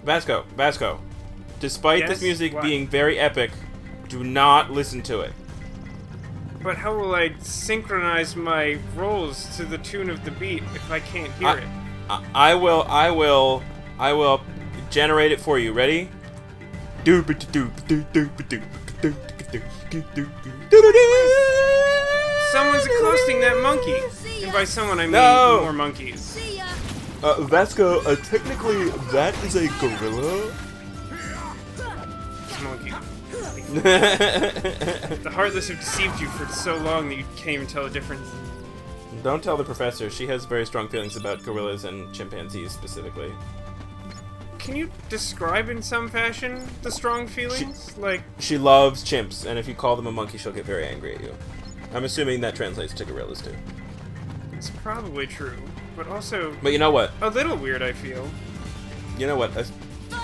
Vasco. Despite Yes? this music What? being very epic, do not listen to it. But how will I synchronize my rolls to the tune of the beat if I can't hear it? I will generate it for you. Ready? Someone's accosting that monkey. And by someone, I mean No! more monkeys. Vasco, technically, that is a gorilla. It's a monkey. The Heartless have deceived you for so long that you can't even tell the difference. Don't tell the professor. She has very strong feelings about gorillas and chimpanzees specifically. Can you describe in some fashion the strong feelings? She loves chimps, and if you call them a monkey, she'll get very angry at you. I'm assuming that translates to gorillas too. It's probably true, but also But you know what? a little weird, I feel. You know what?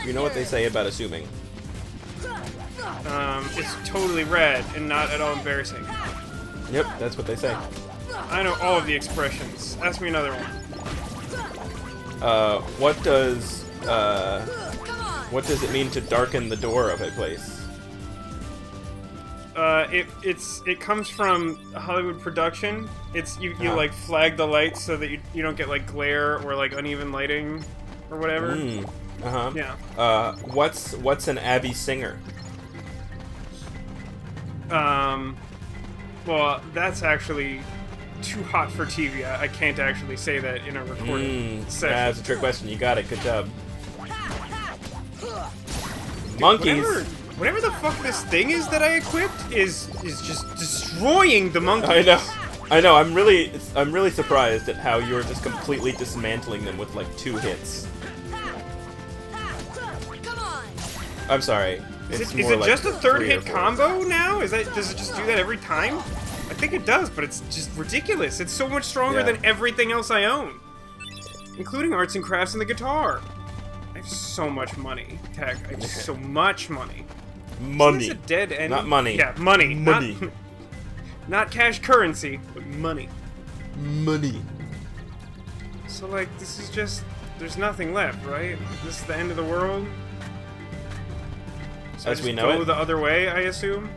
You know what they say about assuming. It's totally rad and not at all embarrassing. Yep, that's what they say. I know all of the expressions. Ask me another one. What does it mean to darken the door of a place? It comes from a Hollywood production. It's you like flag the lights so that you don't get like glare or like uneven lighting or whatever. Yeah. What's an Abbey singer? Well, that's actually too hot for TV. I can't actually say that in a recording session. That's a trick question. You got it. Good job. Monkeys. Whatever the fuck this thing is that I equipped is just destroying the monkeys. I know. I'm really surprised at how you're just completely dismantling them with like 2 hits. I'm sorry. Is It's it more like just a 3rd 3 or hit 4. combo now? Does it just do that every time? I think it does, but it's just ridiculous. It's so much stronger than everything else I own, including arts and crafts and the guitar. I have so much money, Tech. I have so much money. Money. It's a dead end. Not money. Yeah, money. Money. Not cash currency, but money. Money. So like, this is just there's nothing left, right? This is the end of the world. So As I we just know go it. the other way, I assume.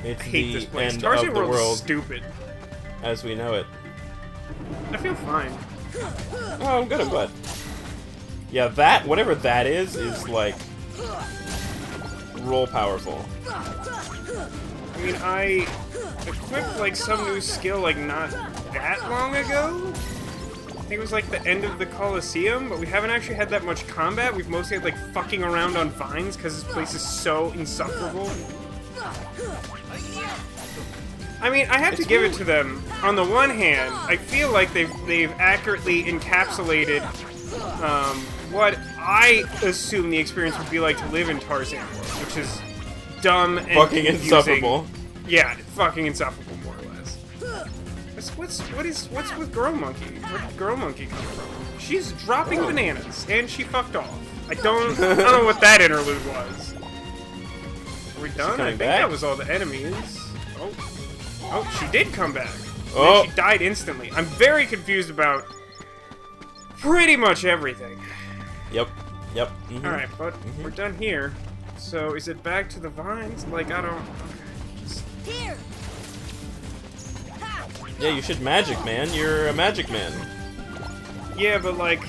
It's I hate the this place. end Tarzan of the World is world stupid. as we know it. I feel fine. Oh, good. I'm glad. Yeah, whatever that is like roll powerful. I mean, I equipped like some new skill like not that long ago. I think it was like the end of the Coliseum, but we haven't actually had that much combat. We've mostly had like fucking around on vines because this place is so insufferable. I mean, I have to give it to them. On the one hand, I feel like they've accurately encapsulated what I assume the experience would be like to live in Tarzan World, which is dumb and Fucking confusing. insufferable. Yeah, fucking insufferable, more or less. What's with Girl Monkey? Where did Girl Monkey come from? She's dropping bananas, and she fucked off. I don't know what that interlude was. Are we done? I think back? that was all the enemies. Oh, she did come back. Oh. And she died instantly. I'm very confused about pretty much everything. Yep. Mm-hmm. Alright, but we're done here. So is it back to the vines? Like, I don't... Okay. Here. Yeah, you should magic, man. You're a magic man. Yeah, but like,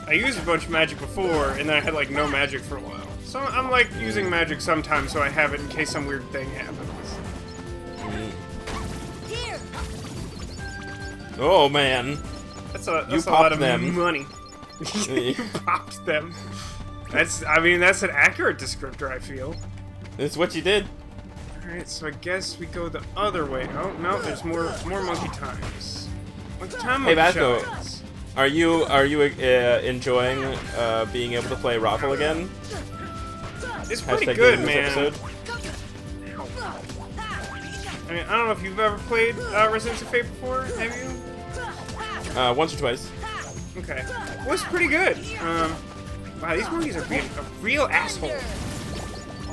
I used a bunch of magic before, and then I had like no magic for a while. So I'm like using magic sometimes, so I have it in case some weird thing happens. Here. Oh man. That's a You lot of popped them. money. You popped them. That's an accurate descriptor, I feel. That's what you did. Alright, so I guess we go the other way. Oh no, there's more monkey times. Monkey time, Hey, monkey Vasco. shines. Are you enjoying being able to play Raffle again? It's pretty Hashtag good, game this man. episode. I mean, I don't know if you've ever played Resident Evil before, have you? Once or twice. Okay. Well, it's pretty good. Wow, these monkeys are being a real asshole.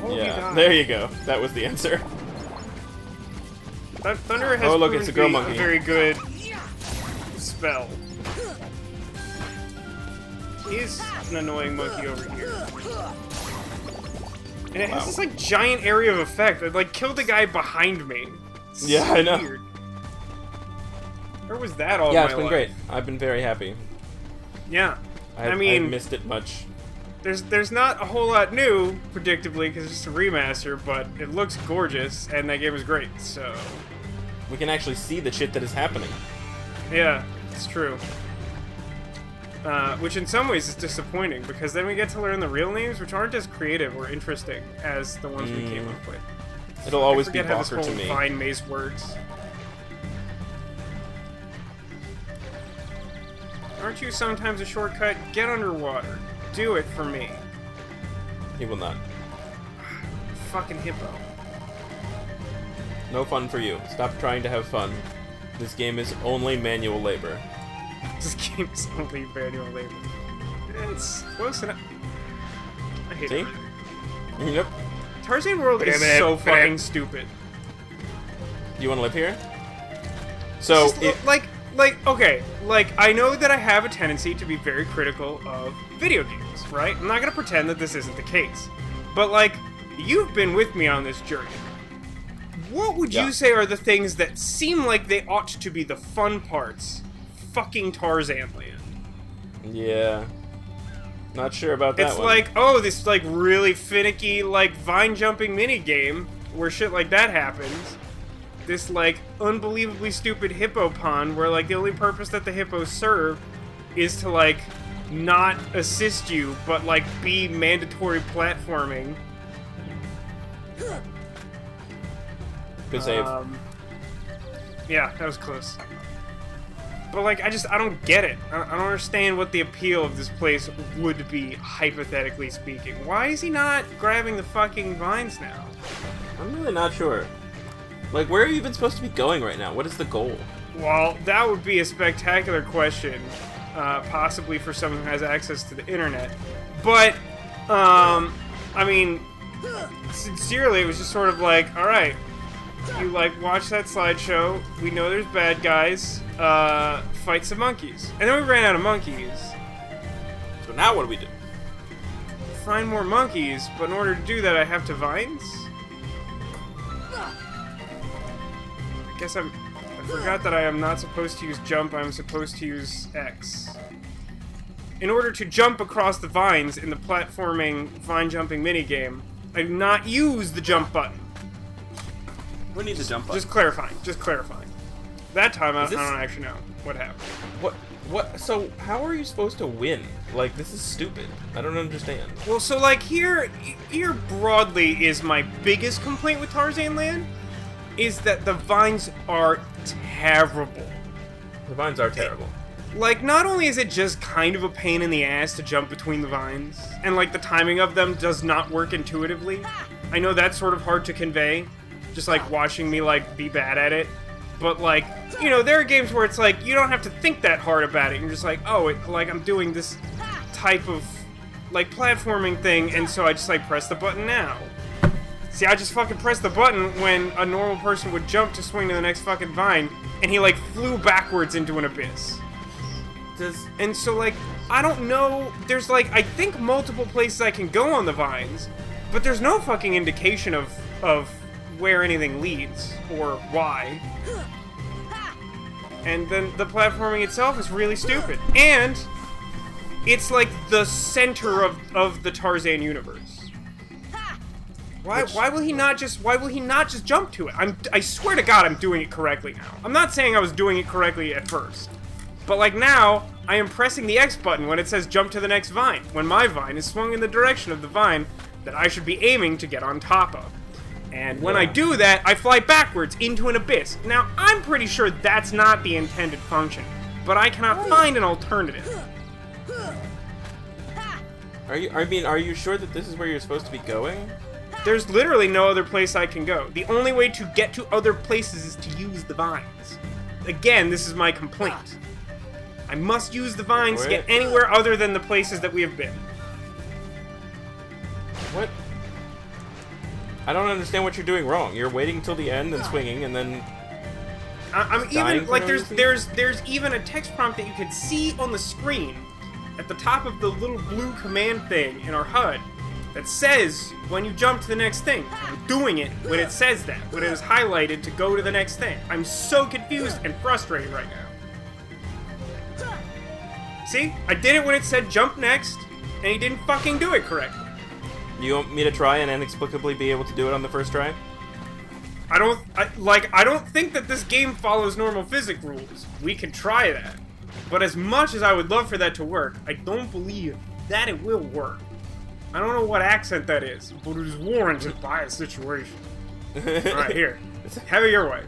All of you Yeah, died. there you go. That was the answer. Thunder has Oh, look, proven it's a to girl be monkey. a very good spell. is an annoying monkey over here. And it has this, like, giant area of effect that, like, killed the guy behind me. It's Yeah, so I know. weird. Where was that all Yeah, my it's been life? great. I've been very happy. Yeah. I I mean, missed it much. there's not a whole lot new, predictably, because it's just a remaster, but it looks gorgeous, and that game is great, so... We can actually see the shit that is happening. Yeah, it's true. Which in some ways is disappointing, because then we get to learn the real names, which aren't as creative or interesting as the ones we came up with. It'll always I be forget how this Balker whole to me. Vine maze works. Aren't you sometimes a shortcut? Get underwater. Do it for me. He will not. Fucking hippo. No fun for you. Stop trying to have fun. This game is only manual labor. This game is only manual labor. It's close enough. I hate See? it. Yep. Tarzan World is so fucking stupid. Do you want to live here? So, It's just, okay, I know that I have a tendency to be very critical of video games, right? I'm not gonna pretend that this isn't the case. But, you've been with me on this journey. What would you say are the things that seem like they ought to be the fun parts? Fucking Tarzanland. yeah. Not sure about that It's one. like, oh, this, really finicky, vine-jumping mini-game where shit like that happens. This, unbelievably stupid hippo pond where, the only purpose that the hippos serve is to, not assist you, but, be mandatory platforming. Good save. Yeah, that was close. But, I don't get it. I don't understand what the appeal of this place would be, hypothetically speaking. Why is he not grabbing the fucking vines now? I'm really not sure. Where are you even supposed to be going right now? What is the goal? Well, that would be a spectacular question, possibly for someone who has access to the internet. But, I mean, sincerely, it was just sort of alright, you, watch that slideshow, we know there's bad guys, fight some monkeys. And then we ran out of monkeys. So now what do we do? Find more monkeys, but in order to do that, I have to vines? I guess I forgot that I am not supposed to use jump, I'm supposed to use X. In order to jump across the vines in the platforming vine jumping minigame, I do not use the jump button. We need the jump button. Just clarifying. That time, I don't actually know what happened. What? So, how are you supposed to win? This is stupid. I don't understand. Well, so, here broadly is my biggest complaint with Tarzanland, is that the vines are terrible. The vines are terrible. Not only is it just kind of a pain in the ass to jump between the vines, and, the timing of them does not work intuitively. I know that's sort of hard to convey, just, watching me, be bad at it. But, there are games where it's you don't have to think that hard about it. You're just oh, I'm doing this type of, platforming thing, and so I just, press the button now. See, I just fucking pressed the button when a normal person would jump to swing to the next fucking vine, and he, flew backwards into an abyss. And so, I don't know, there's, I think multiple places I can go on the vines, but there's no fucking indication of where anything leads, or why. And then the platforming itself is really stupid. And it's, the center of the Tarzan universe. Why will he not just jump to it? I swear to God I'm doing it correctly now. I'm not saying I was doing it correctly at first. But now, I am pressing the X button when it says jump to the next vine, when my vine is swung in the direction of the vine that I should be aiming to get on top of. And when I do that, I fly backwards into an abyss. Now, I'm pretty sure that's not the intended function, but I cannot find an alternative. Are you sure that this is where you're supposed to be going? There's literally no other place I can go. The only way to get to other places is to use the vines. Again, this is my complaint. I must use the vines to get anywhere other than the places that we have been. What? I don't understand what you're doing wrong. You're waiting till the end and swinging, and then I'm even there's even a text prompt that you can see on the screen at the top of the little blue command thing in our HUD that says when you jump to the next thing. I'm doing it when it says that, when it is highlighted to go to the next thing. I'm so confused and frustrated right now. See? I did it when it said jump next, and he didn't fucking do it correctly. You want me to try and inexplicably be able to do it on the first try? I don't think that this game follows normal physics rules. We could try that. But as much as I would love for that to work, I don't believe that it will work. I don't know what accent that is, but it is warranted by a situation. Alright, here. Have it your way.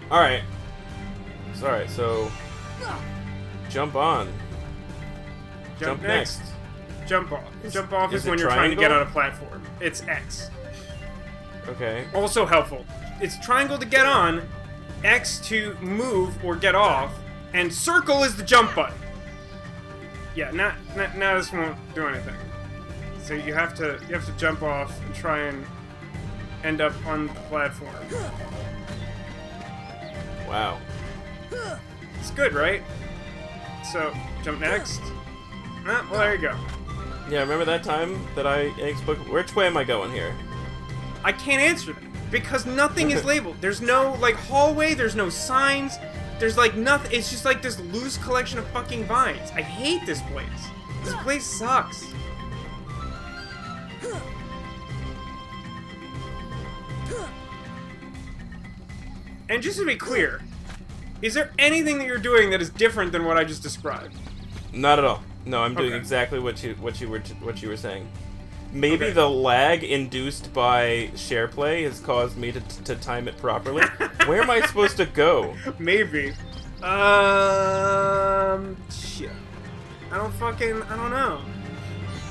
Alright. Alright, so... Jump on. Jump next. Jump off. Jump off is when you're trying to get on a platform. It's X. Okay. Also helpful. It's triangle to get on, X to move or get off, and circle is the jump button. Yeah, now this won't do anything. So you have to jump off and try and end up on the platform. Wow. It's good, right? So jump next. Well, there you go. Yeah, remember that time that I which way am I going here? I can't answer that because nothing is labeled. There's no like hallway. There's no signs. There's like nothing. It's just like this loose collection of fucking vines. I hate this place. This place sucks. And just to be clear, is there anything that you're doing that is different than what I just described? Not at all. No, I'm doing exactly what you were saying. Maybe the lag induced by SharePlay has caused me to time it properly. Where am I supposed to go? Maybe. Shit. I don't know.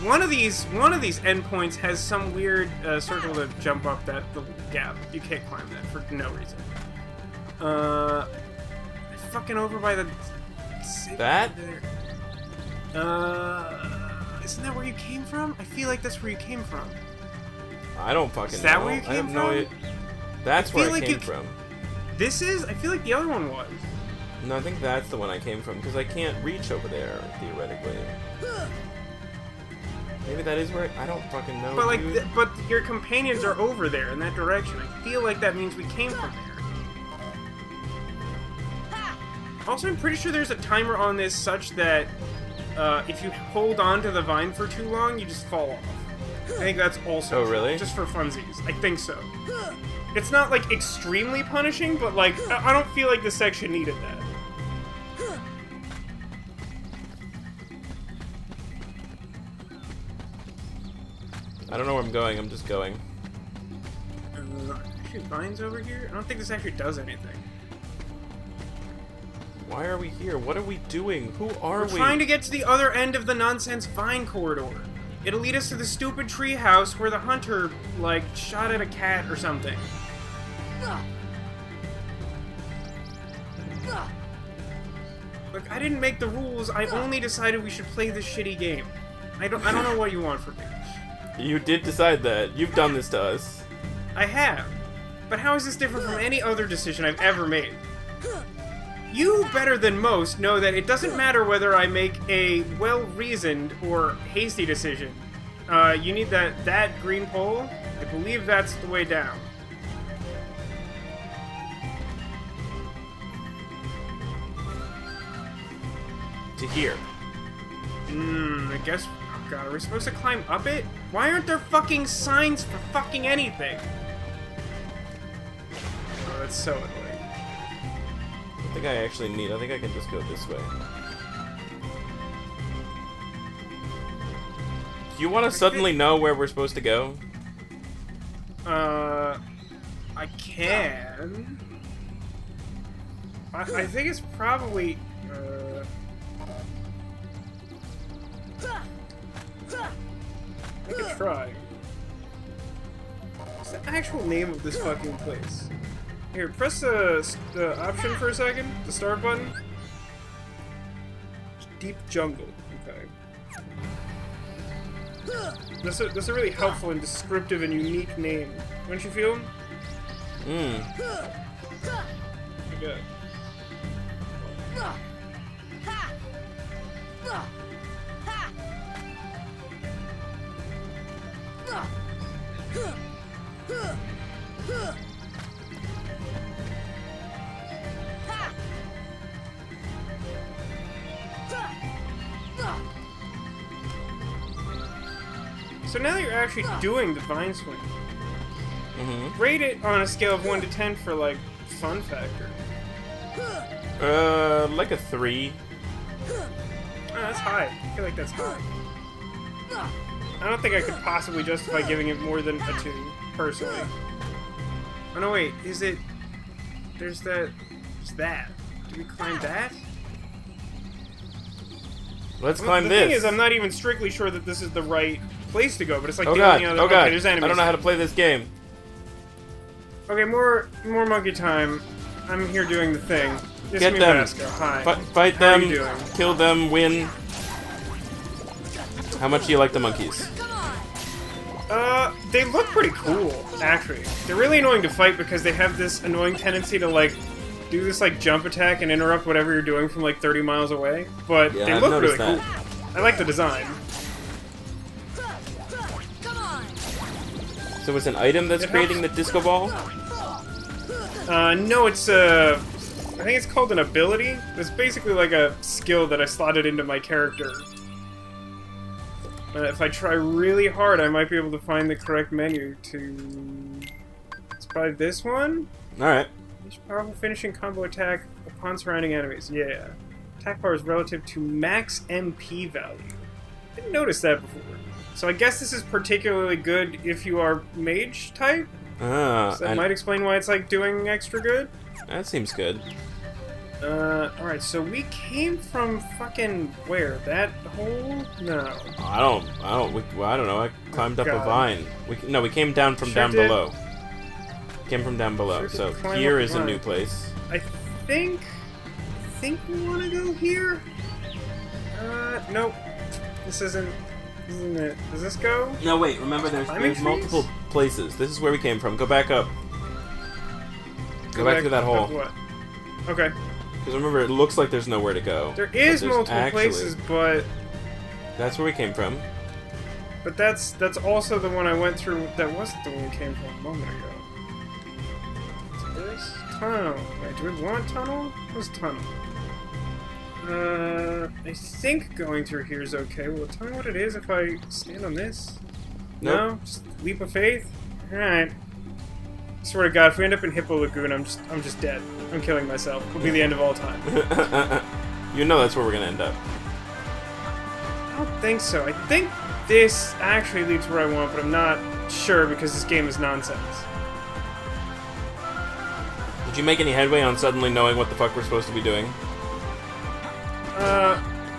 One of these endpoints has some weird circle to jump up that little gap. You can't climb that for no reason. Fucking over by the... That? Isn't that where you came from? I feel like that's where you came from. I don't fucking know. Is that where you came from? That's where I came from. This is? I feel like the other one was. No, I think that's the one I came from, because I can't reach over there, theoretically. Maybe that is where... I don't fucking know, But, like, dude. but your companions are over there, in that direction. I feel like that means we came from there. Also, I'm pretty sure there's a timer on this such that if you hold on to the vine for too long, you just fall off. I think that's also just for funsies. I think so. It's not, like, extremely punishing, but, like, I don't feel like this section needed that. I don't know where I'm going, I'm just going. Actually, vines over here? I don't think this actually does anything. Why are we here? What are we doing? Who are we? We're trying to get to the other end of the nonsense vine corridor. It'll lead us to the stupid treehouse where the hunter, like, shot at a cat or something. Look, I didn't make the rules. I only decided we should play this shitty game. I don't know what you want from me. You did decide that. You've done this to us. I have. But how is this different from any other decision I've ever made? You, better than most, know that it doesn't matter whether I make a well-reasoned or hasty decision. You need that green pole. I believe that's the way down. To here. I guess... Oh god, are we supposed to climb up it? Why aren't there fucking signs for fucking anything? Oh, that's so annoying. I think I actually need... I think I can just go this way. Do you want to suddenly know where we're supposed to go? I can. I think it's probably... I could try. What's the actual name of this fucking place? Here, press the option for a second, the start button. Deep Jungle, okay. That's a really helpful and descriptive and unique name. Don't you feel? Okay. So now that you're actually doing the vine swing, Mm-hmm. rate it on a scale of 1 to 10 for, like, fun factor. Like a 3. Oh, that's high. I feel like that's high. I don't think I could possibly justify giving it more than a 2, personally. Oh, no, wait. Is it... There's that... There's that. Do we climb that? Let's climb the this. thing is, I'm not even strictly sure that this is the right place to go, but it's like Oh the god, only other... oh god, Okay, there's enemies. I don't know how to play this game. Okay, more monkey time. I'm here doing the thing. This Get is me, them. Vasco. Hi. Fight How are them, you doing? kill them, win. How much do you like the monkeys? They look pretty cool, actually. They're really annoying to fight because they have this annoying tendency to, like, do this, like, jump attack and interrupt whatever you're doing from, like, 30 miles away. But Yeah, they I've look really noticed cool. I like the design. So it's an item that's It creating the disco ball? No, it's, I think it's called an ability. It's basically like a skill that I slotted into my character. If I try really hard, I might be able to find the correct menu to... It's probably this one? Alright. Each powerful finishing combo attack upon surrounding enemies. Yeah. Attack power is relative to max MP value. Didn't notice that before. So I guess this is particularly good if you are mage type? Ah, So that might explain why it's like doing extra good? that seems good. Alright, so we came from fucking where? That hole? No. I don't know. I climbed up a God. vine. We came down from Sure down did. below. Came from down below. Sure did So climb here up a is a new vine. place. I think we want to go here? Nope. This isn't it. Does this go? No, wait. Remember, there's Climbing trees? multiple places. This is where we came from. Go back up. Go back to that hole. up what? Okay. Because remember, it looks like there's nowhere to go. There is But there's multiple places, but That's where we came from. that's also the one I went through. That wasn't the one we came from a moment ago. What's this? Tunnel. Wait, do we want tunnel? What's tunnel? I think going through here is okay. Will it tell me what it is if I stand on this? Nope. No? Just leap of faith? Alright. Swear to God, if we end up in Hippo Lagoon, I'm just dead. I'm killing myself. It'll be the end of all time. You know that's where we're gonna end up. I don't think so. I think this actually leads where I want, but I'm not sure because this game is nonsense. Did you make any headway on suddenly knowing what the fuck we're supposed to be doing?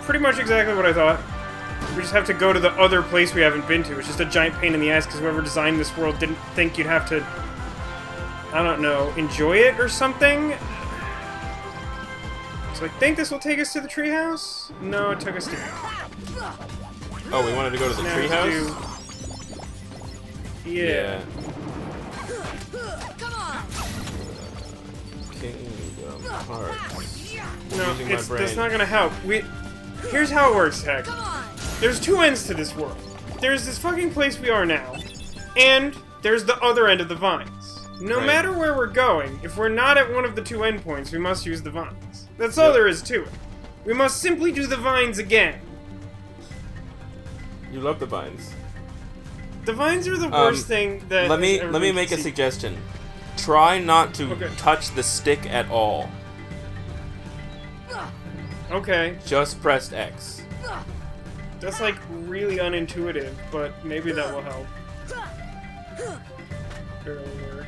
Pretty much exactly what I thought. We just have to go to the other place we haven't been to. It's just a giant pain in the ass because whoever designed this world didn't think you'd have to, I don't know, enjoy it or something? So I think this will take us to the treehouse? No, it took us to... Oh, we wanted to go to the Now we have treehouse? to- Yeah. Kingdom Hearts. No, Using my that's brain. not gonna help. Here's how it works, Tech. There's two ends to this world. There's this fucking place we are now, and there's the other end of the vines. No Right. matter where we're going, if we're not at one of the two endpoints, we must use the vines. That's all Yep. there is to it. We must simply do the vines again. You love the vines. The vines are the worst thing that. Let me has ever make been a conceived. suggestion. Try not to Okay. touch the stick at all. Okay, Just press X. that's like really unintuitive, but maybe that will help. Barely works.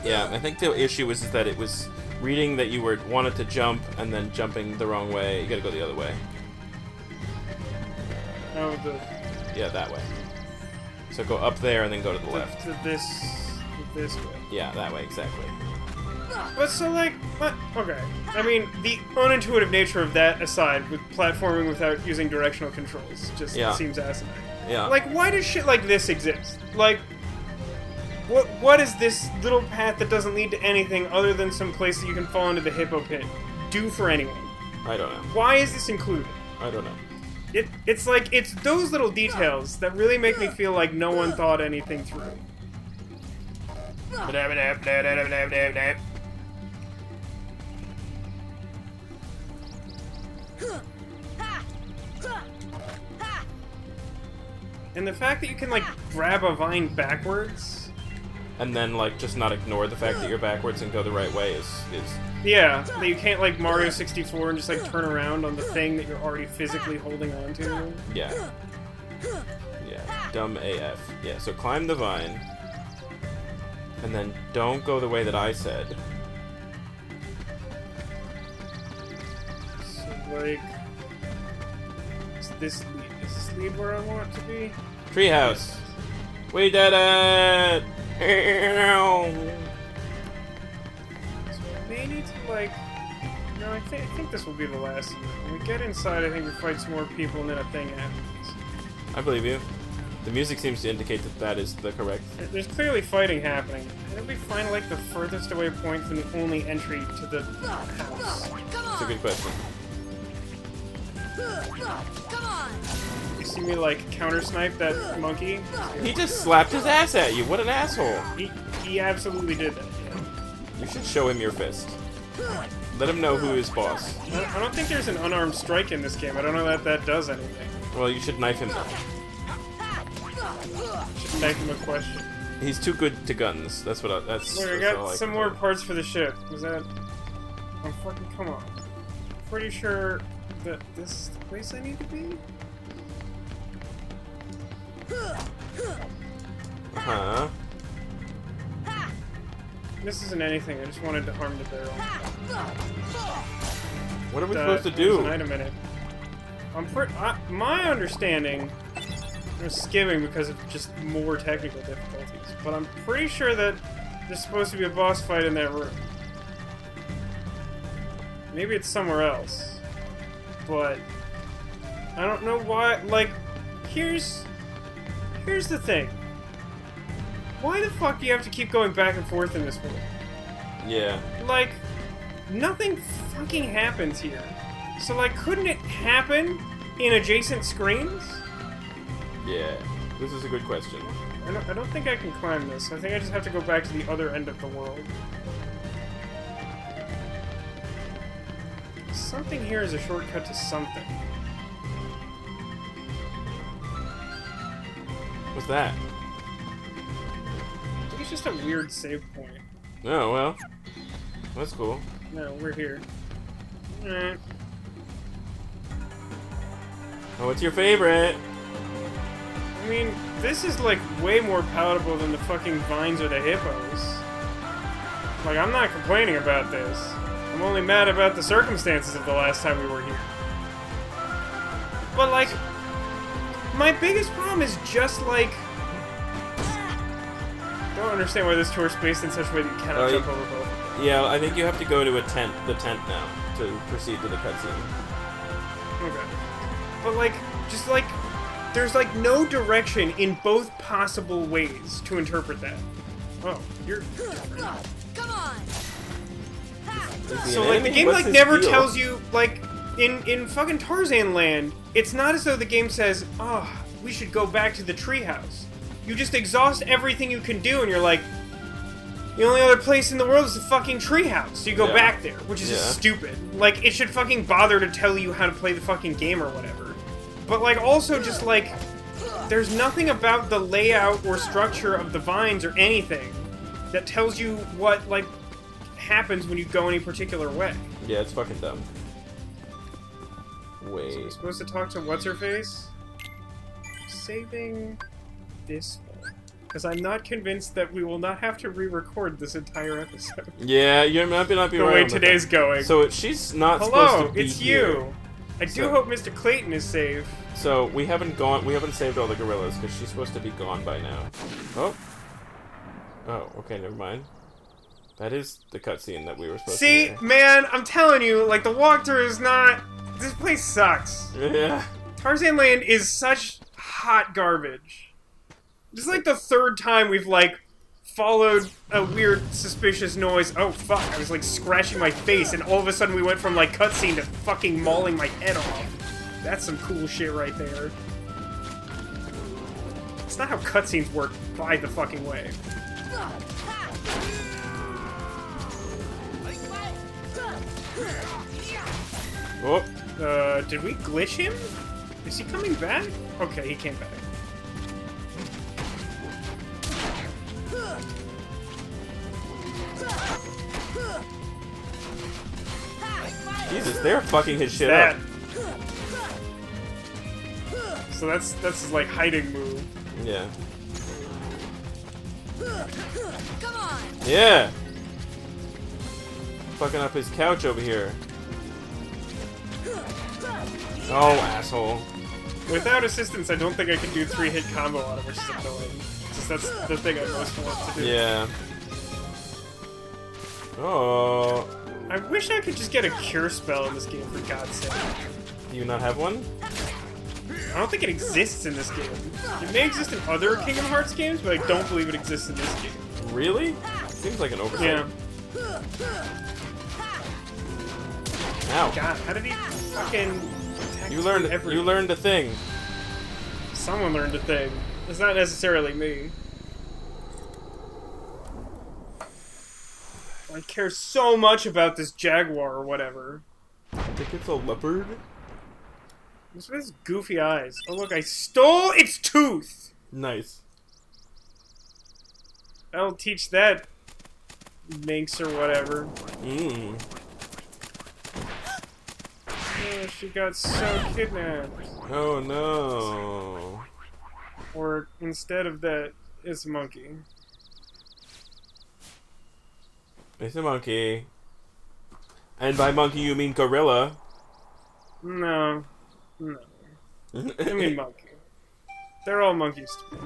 Yeah, I think the issue is that it was reading that you wanted to jump and then jumping the wrong way. You gotta go the other way. Oh, Yeah, that way. So go up there and then go to the left. to this way. Yeah, that way, exactly. But so, like, what? Okay. I mean, the unintuitive nature of that aside, with platforming without using directional controls, just Yeah. seems asinine. Yeah. Like, why does shit like this exist? Like, what is this little path that doesn't lead to anything other than some place that you can fall into the hippo pit do for anyone? I don't know. Why is this included? I don't know. It's like, it's those little details that really make me feel like no one thought anything through. And the fact that you can, like, grab a vine backwards... And then, like, just not ignore the fact that you're backwards and go the right way is... Yeah, that you can't, like, Mario 64 and just, like, turn around on the thing that you're already physically holding on to. Yeah. Yeah, dumb AF. Yeah, so climb the vine. And then don't go the way that I said. So, like... Is this lead where I want it to be? Treehouse! We did it! So we may need to, like... No, I think this will be the last one. When we get inside, I think we fight some more people and then a thing happens. I believe you. The music seems to indicate that that is the correct... There's clearly fighting happening. And if we find, like, the furthest away point from the only entry to the house? That's a good question. Come on! You see me, like, counter-snipe that monkey? He just slapped his ass at you. What an asshole. He absolutely did that, yeah. You should show him your fist. Let him know who is boss. I don't think there's an unarmed strike in this game. I don't know that that does anything. Well, you should knife him then. Should knife him a question. He's too good to guns. That's what that's... Look, I that's all got can some tell more you. parts for the ship. Was that... Oh, fucking come on. Pretty sure that this is the place I need to be? Uh-huh. This isn't anything. I just wanted to harm the barrel. What are we supposed to do? There's an item in it. My understanding... I'm skimming because of just more technical difficulties, but I'm pretty sure that there's supposed to be a boss fight in that room. Maybe it's somewhere else. But... I don't know why... Like, here's the thing. Why the fuck do you have to keep going back and forth in this world? Yeah. Like, nothing fucking happens here. So, like, couldn't it happen in adjacent screens? Yeah. This is a good question. I don't think I can climb this. I think I just have to go back to the other end of the world. Something here is a shortcut to something. What's that? I think it's just a weird save point. Oh, well. That's cool. No, we're here. Eh. Oh, what's your favorite? I mean, this is like way more palatable than the fucking vines or the hippos. Like, I'm not complaining about this. I'm only mad about the circumstances of the last time we were here. But, like, my biggest problem is just, like... I don't understand why this tour is spaced in such a way that you cannot jump over both. Yeah, I think you have to go to the tent now, to proceed to the cutscene. Okay. But, like, just, like... There's, like, no direction in both possible ways to interpret that. Oh, you're different. Come on! So, like, the game, like, never tells you, like, in fucking Tarzanland, it's not as though the game says, oh, we should go back to the treehouse. You just exhaust everything you can do, and you're like, the only other place in the world is the fucking treehouse. So you go back there, which is just stupid. Like, it should fucking bother to tell you how to play the fucking game or whatever. But, like, also just, like, there's nothing about the layout or structure of the vines or anything that tells you what, like, happens when you go any particular way. Yeah, it's fucking dumb. Wait. So we're supposed to talk to what's-her-face? Saving this one. Because I'm not convinced that we will not have to re-record this entire episode. Yeah, you might not be the right way on today's going. So she's not supposed Hello, to be it's here. you. I do hope Mr. Clayton is safe. So we haven't saved all the gorillas because she's supposed to be gone by now. Oh. Oh, okay, never mind. That is the cutscene that we were supposed to see, man, I'm telling you, like, the walkthrough is not... This place sucks. Yeah. Tarzanland is such hot garbage. This is like the third time we've, like, followed a weird, suspicious noise. Oh, fuck, I was, like, scratching my face, and all of a sudden we went from, like, cutscene to fucking mauling my head off. That's some cool shit right there. It's not how cutscenes work, by the fucking way. Oh. Did we glitch him? Is he coming back? Okay, he came back. Jesus, they're fucking his shit That. up. So that's his like hiding move. Yeah. Come on. Yeah! Fucking up his couch over here. Oh, asshole. Without assistance, I don't think I can do 3-hit combo on him, which is annoying. Just that's the thing I most want to do. Yeah. Oh. I wish I could just get a cure spell in this game, for God's sake. Do you not have one? I don't think it exists in this game. It may exist in other Kingdom Hearts games, but I don't believe it exists in this game. Really? Seems like an oversight. Yeah. Ow. God, how did he fucking attack You learned everything? you learned a thing. Someone learned a thing. It's not necessarily me. I care so much about this jaguar or whatever. I think it's a leopard. What's with his goofy eyes? Oh look, I stole its tooth! Nice. I'll teach that minx or whatever. Mmm. Oh, she got so kidnapped. Oh no. Or instead of that, it's a monkey. It's a monkey. And by monkey you mean gorilla. No. No. I mean monkey. They're all monkeys to me.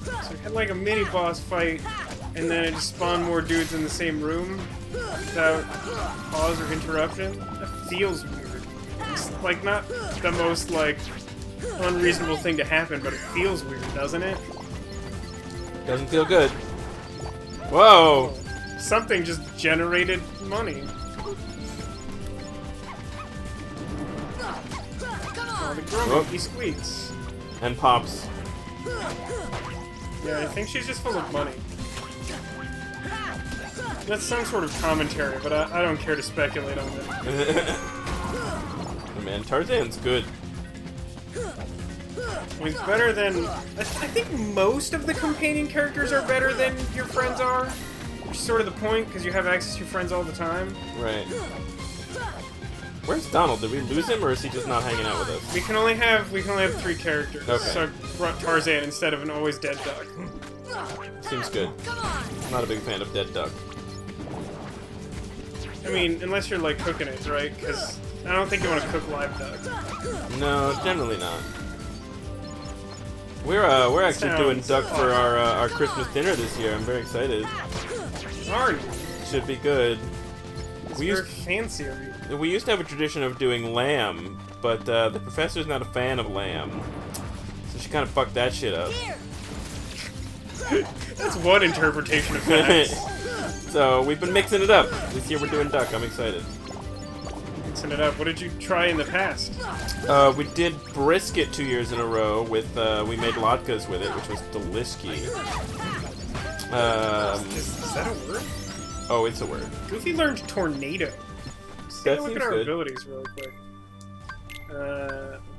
So we had like a mini boss fight, and then it just spawned more dudes in the same room without pause or interruption. That feels weird. It's like not the most like unreasonable thing to happen, but it feels weird, doesn't it? Doesn't feel good. Whoa! Something just generated money. Oh, the girl monkey squeaks. And pops. Yeah, I think she's just full of money. That's some sort of commentary, but I don't care to speculate on it. Man, Tarzan's good. He's better than... I think most of the companion characters are better than your friends are. Which is sort of the point, because you have access to your friends all the time. Right. Where's Donald? Did we lose him, or is he just not hanging out with us? We can only have 3 characters. Okay. So I brought Tarzan instead of an always dead duck. Seems good. Not a big fan of dead duck. I mean, unless you're like cooking it, right? Because I don't think you want to cook live duck. No, generally not. We're actually doing duck for our Christmas dinner this year. I'm very excited. Are you? Should be good. It's We very used fancy of you. we used to have a tradition of doing lamb, but the professor's not a fan of lamb, so she kind of fucked that shit up. Here. That's one interpretation of facts. So we've been mixing it up. This year we're doing duck. I'm excited. Mixing it up. What did you try in the past? We did brisket 2 years in a row with we made latkes with it, which was delisky. Is that a word? Oh, it's a word. Goofy learned tornado. Let's take That a look seems at our good. abilities real quick.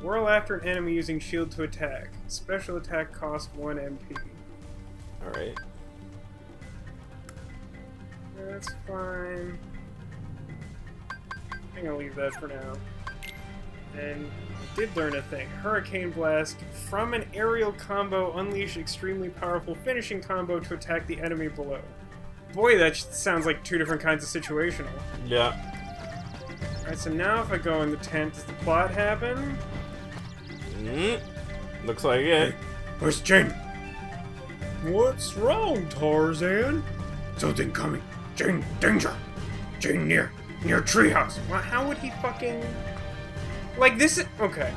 Whirl after an enemy using shield to attack. Special attack costs 1 MP. All right. That's fine. I'm gonna leave that for now. And I did learn a thing. Hurricane Blast. From an aerial combo, unleash extremely powerful finishing combo to attack the enemy below. Boy, that sounds like 2 different kinds of situational. Yeah. Alright, so now if I go in the tent, does the plot happen? Looks like it. Where's Jane? What's wrong, Tarzan? Something coming. Jane, danger! Jane near treehouse. Well, how would he fucking... Like, this is... Okay.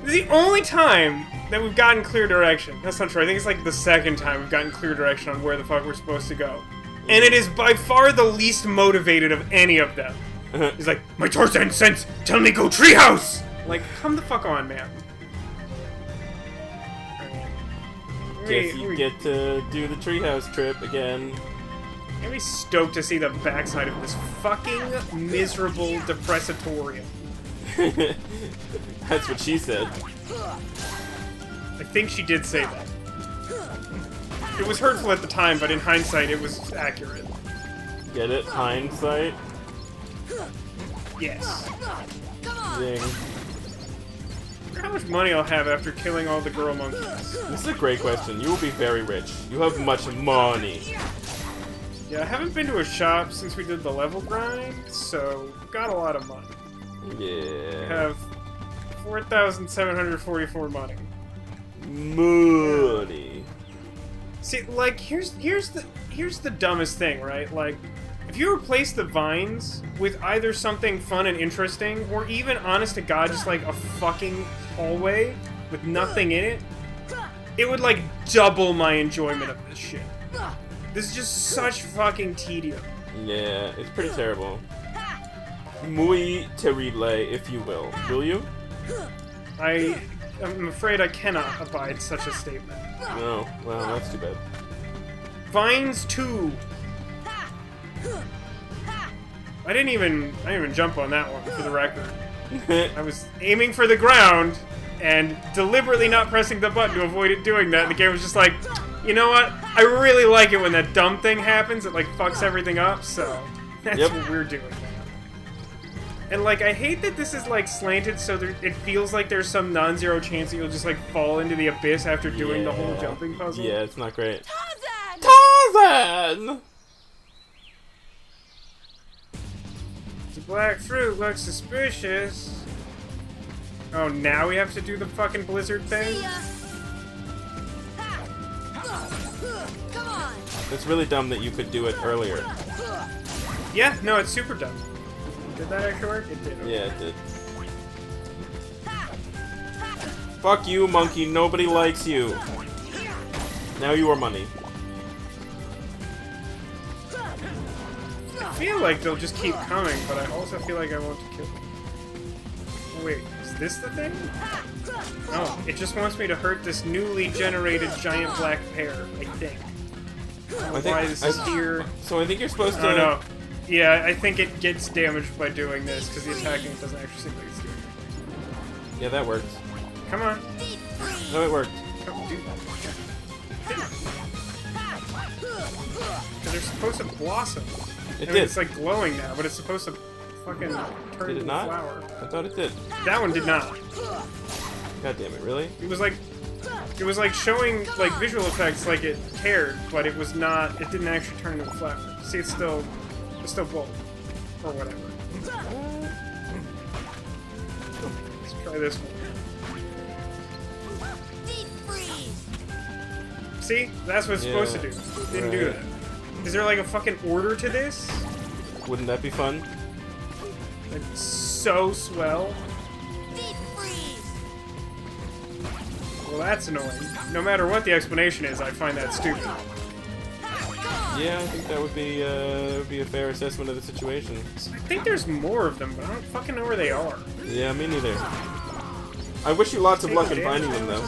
This is the only time that we've gotten clear direction. That's not true. I think it's like the second time we've gotten clear direction on where the fuck we're supposed to go. And it is by far the least motivated of any of them. He's like, my Tarzan sense, tell me go treehouse! Like, come the fuck on, man. Guess you get to do the treehouse trip again. I'm really stoked to see the backside of this fucking miserable depressatorium. That's what she said. I think she did say that. It was hurtful at the time, but in hindsight, it was accurate. Get it? Hindsight? Yes. Come on. Zing. I wonder how much money I'll have after killing all the girl monkeys. This is a great question. You will be very rich. You have much money. Yeah, I haven't been to a shop since we did the level grind, so got a lot of money. Yeah. Have 4,744 money. Money. See, like, here's the dumbest thing, right? Like, if you replace the vines with either something fun and interesting, or even, honest to God, just like a fucking hallway with nothing in it, it would like double my enjoyment of this shit. This is just such fucking tedium. Yeah, it's pretty terrible. Muy terrible, if you will. Will you? I'm afraid I cannot abide such a statement. No. Well, that's too bad. Vines 2. I didn't even jump on that one, for the record. I was aiming for the ground and deliberately not pressing the button to avoid it doing that. And the game was just like, you know what? I really like it when that dumb thing happens. It like fucks everything up. So that's what we're doing. And like, I hate that this is like slanted, so it feels like there's some non-zero chance that you'll just like fall into the abyss after doing the whole jumping puzzle. Yeah, it's not great. Tarzan! Tarzan! The black fruit looks suspicious. Oh, now we have to do the fucking blizzard thing? See ya. Come on. It's really dumb that you could do it earlier. Yeah, no, it's super dumb. Did that actually work? It did. Yeah, it did. Fuck you, monkey. Nobody likes you. Now you are money. I feel like they'll just keep coming, but I also feel like I want to kill them. Oh, wait, is this the thing? Oh, it just wants me to hurt this newly generated giant black pear, I think. I don't know why this is here. So I think you're supposed to... Oh, no. Yeah, I think it gets damaged by doing this, because the attacking doesn't actually seem like it's doing anything. Yeah, that worked. Come on. No, it worked. Come do that. Because they're supposed to blossom. It I mean, did. it's like glowing now, but it's supposed to fucking turn Did it into a not? flower. I thought it did. That one did not. God damn it, really? It was like showing like visual effects like it cared, but it was not. It didn't actually turn into a flower. See, it's still bold or whatever. Let's try this one. Deep freeze. See, that's what it's supposed to do. It didn't do that. Is there like a fucking order to this? Wouldn't that be fun? It's so swell. Deep freeze. Well, that's annoying. No matter what the explanation is, I find that stupid. Yeah, I think that would be a fair assessment of the situation. I think there's more of them, but I don't fucking know where they are. Yeah, me neither. I wish you lots of luck in finding them, though.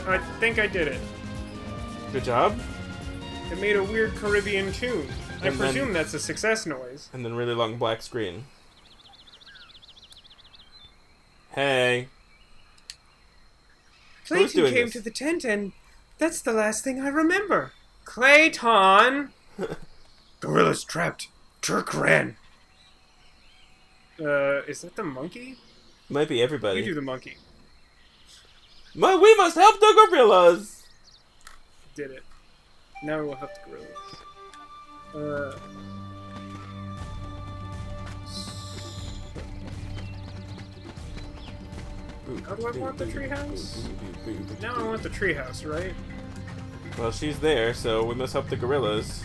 I think I did it. Good job. It made a weird Caribbean tune. I And then- presume that's a success noise. And then really long black screen. Hey. Who's Clayton doing came this? to the tent and that's the last thing I remember. Clayton! Gorillas trapped. Turk ran. Is that the monkey? Might be everybody. You do the monkey. We must help the gorillas! Did it. Now we will help the gorillas. How do I want the treehouse? Now I want the treehouse, right? Well, she's there, so we must help the gorillas.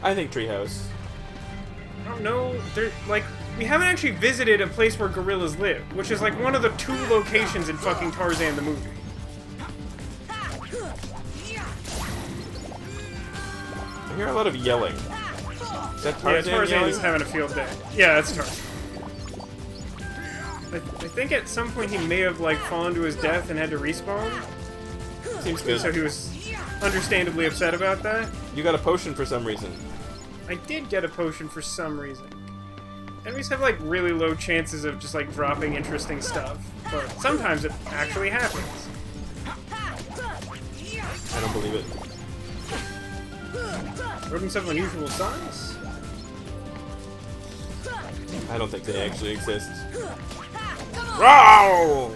I think treehouse. I don't know. Like, we haven't actually visited a place where gorillas live, which is like one of the 2 locations in fucking Tarzan the movie. I hear a lot of yelling. Is that Tarzan Yeah, Tarzan yelling? is having a field day. Yeah, that's Tarzan. I think at some point he may have like fallen to his death and had to respawn. Seems good. So he was understandably upset about that. You got a potion for some reason. I did get a potion for some reason. Enemies have like really low chances of just like dropping interesting stuff, but sometimes it actually happens. I don't believe it. Rodents of unusual size? I don't think they actually exist. Come on. Row!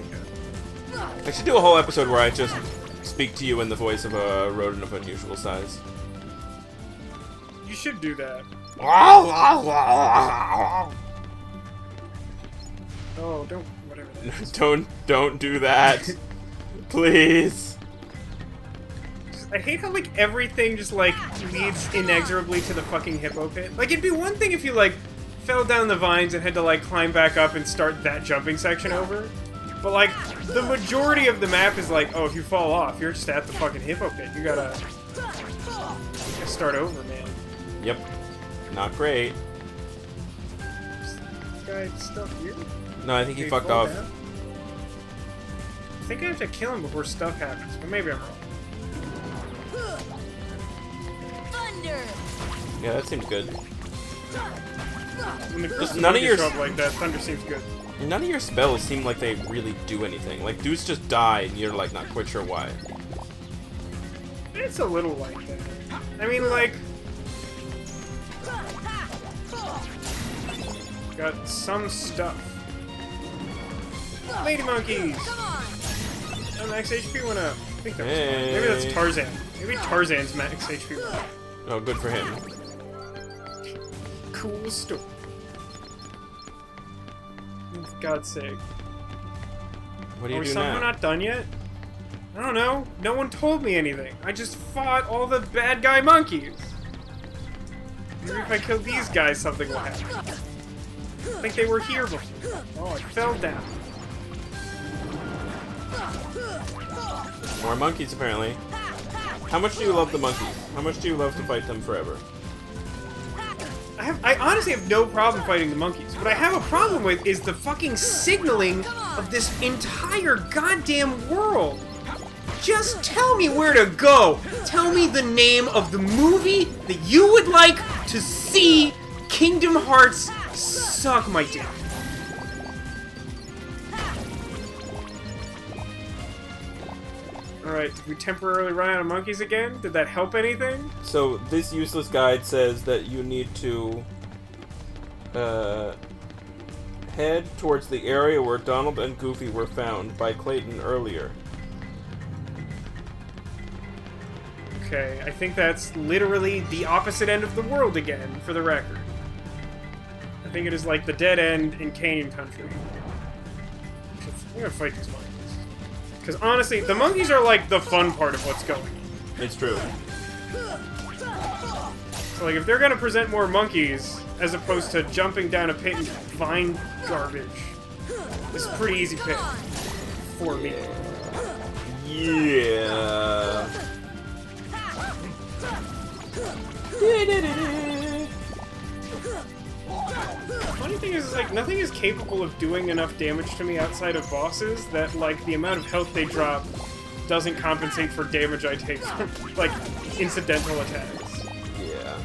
I should do a whole episode where I just speak to you in the voice of a rodent of unusual size. You should do that. Oh, don't. Whatever that is. Don't do that. Please. I hate how, like, everything just, like, leads inexorably to the fucking hippo pit. Like, it'd be one thing if you, like, fell down the vines and had to, like, climb back up and start that jumping section over. But, like, the majority of the map is like, oh, if you fall off, you're just at the fucking hippo pit. You gotta start over, man. Yep. Not great. This guy stuff here? No, I think he Did fucked fall off. down? I think I have to kill him before stuff happens, but maybe I'm wrong. Thunder. Yeah, that seems good. When the Just group none of your- show up like that, thunder seems good. None of your spells seem like they really do anything. Like, dudes just die, and you're, like, not quite sure why. It's a little like that. I mean, like... Got some stuff. Lady monkeys! Come on. Oh, max HP went up. I think that was Hey. mine. Maybe that's Tarzan. Maybe Tarzan's max HP went up. Oh, good for him. Cool story. For God's sake. What do Are you we do somehow now? not done yet? I don't know. No one told me anything. I just fought all the bad guy monkeys. Maybe if I kill these guys, something will happen. I think they were here before. Oh, I fell down. More monkeys, apparently. How much do you love the monkeys? How much do you love to fight them forever? I honestly have no problem fighting the monkeys. What I have a problem with is the fucking signaling of this entire goddamn world. Just tell me where to go. Tell me the name of the movie that you would like to see. Kingdom Hearts, suck my dick. Alright, did we temporarily run out of monkeys again? Did that help anything? So, this useless guide says that you need to head towards the area where Donald and Goofy were found by Clayton earlier. Okay, I think that's literally the opposite end of the world again, for the record. I think it is like the dead end in Canyon Country. I'm gonna fight these monkeys. Because honestly, the monkeys are like the fun part of what's going on. It's true. So like, if they're gonna present more monkeys, as opposed to jumping down a pit and vine garbage, this is a pretty easy pit. For me. Yeah. Funny thing is, like, nothing is capable of doing enough damage to me outside of bosses that, like, the amount of health they drop doesn't compensate for damage I take from, like, incidental attacks. Yeah.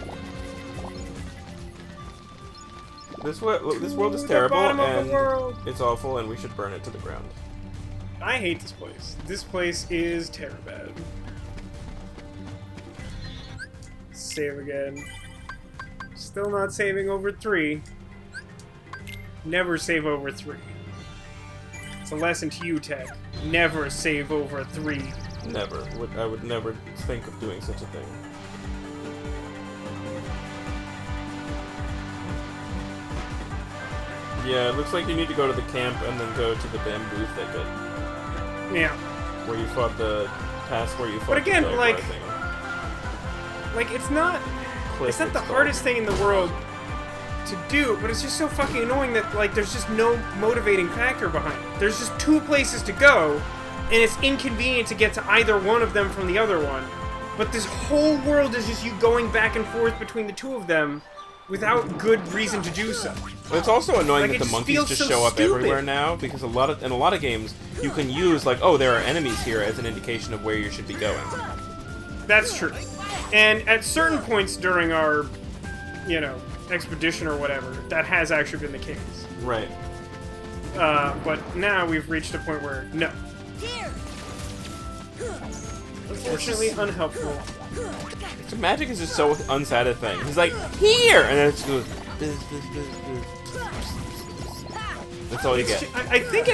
This world is The terrible, bottom of the and world. it's awful, and we should burn it to the ground. I hate this place. This place is terrible. Save again. Still not saving over 3. Never save over 3. It's a lesson to you, Tech. Never save over 3. Never. I would never think of doing such a thing. Yeah, it looks like you need to go to the camp and then go to the bamboo thicket. Yeah. Where you fought the task where you fought But again, the like- thing. Like, it's not Cliff, the called. hardest thing in the world to do, but it's just so fucking annoying that, like, there's just no motivating factor behind it. There's just 2 places to go, and it's inconvenient to get to either one of them from the other one. But this whole world is just you going back and forth between the 2 of them without good reason to do so. But it's also annoying Like, that it the just monkeys feels just so show up stupid. everywhere now, because in a lot of games you can use like, oh, there are enemies here as an indication of where you should be going. That's true. And at certain points during our, you know, expedition or whatever, that has actually been the case. Right. But now we've reached a point where, no. Here. Unfortunately, unhelpful. So magic is just so unsatisfying. He's like, here! And then it's goes, That's all you get. I think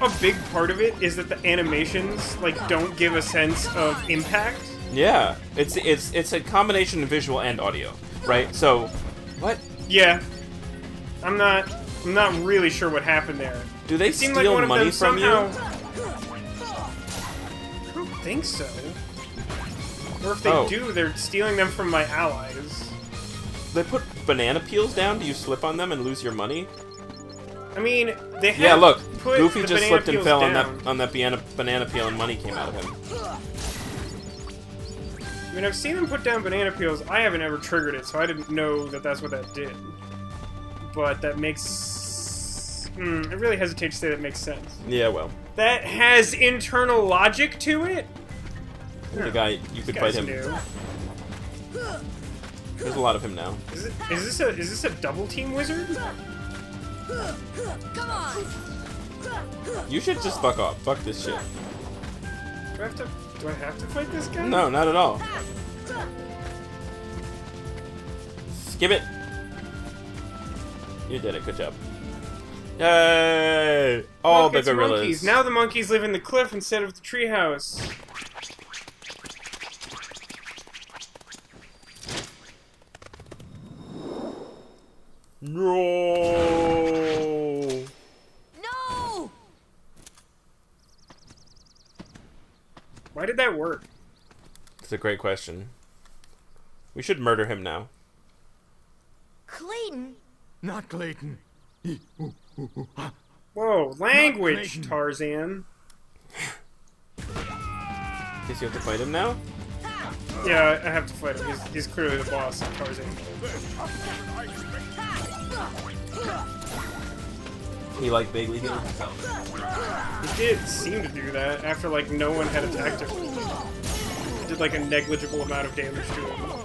a big part of it is that the animations like don't give a sense of impact. Yeah, it's a combination of visual and audio, right? So, what? Yeah, I'm not really sure what happened there. Do they It seemed steal like one of money them from somehow... you? I don't think so. Or if they do, they're stealing them from my allies. They put banana peels down. Do you slip on them and lose your money? I mean, they have Yeah, look, put Goofy the just banana slipped and peels fell down. on that banana peel, and money came out of him. I mean, I've seen them put down banana peels. I haven't ever triggered it, so I didn't know that that's what that did. But that makes... I really hesitate to say that makes sense. Yeah, well, That has internal logic to it? the guy you could fight Guy's him. new. There's a lot of him now. Is this a double team wizard? Come on. You should just fuck off. Fuck this shit. Do I have to fight this guy? No, not at all. Skip it. You did it. Good job. Yay! All Look, the it's gorillas. monkeys. Now the monkeys live in the cliff instead of the treehouse. No. No. Why did that work? It's a great question. We should murder him now. Clayton. Not Clayton. Whoa, language, Clayton. Tarzan. Guess you have to fight him now? Yeah, I have to fight him. He's clearly the boss of Tarzan. He like vaguely healed himself. He did seem to do that after like no one had attacked him. He did like a negligible amount of damage to him.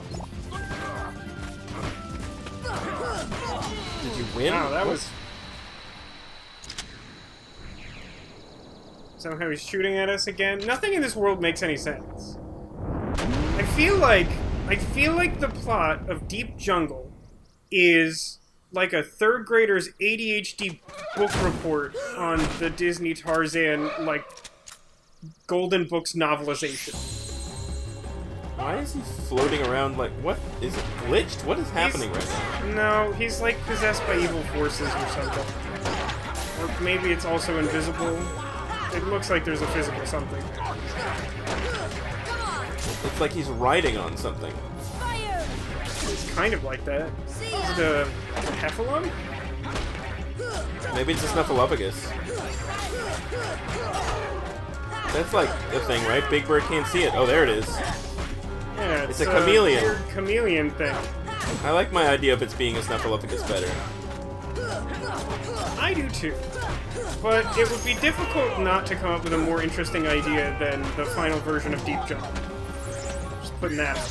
Did you win? Wow, that What? was... Somehow he's shooting at us again. Nothing in this world makes any sense. I feel like the plot of Deep Jungle is like a third grader's ADHD book report on the Disney Tarzan, like, Golden Books novelization. Why is he floating around like, what? Is it glitched? What is happening right now? No, he's like possessed by evil forces or something. Or maybe it's also invisible. It looks like there's a physical something. It's like he's riding on something. Fire. It's kind of like that. See Is ya. it a heffalump? Maybe it's a snuffleupagus. That's like the thing, right? Big Bird can't see it. Oh, there it is. Yeah, It's a chameleon. weird chameleon thing. I like my idea of it being a snuffleupagus better. I do too. But it would be difficult not to come up with a more interesting idea than the final version of Deep Jungle. Just putting that out.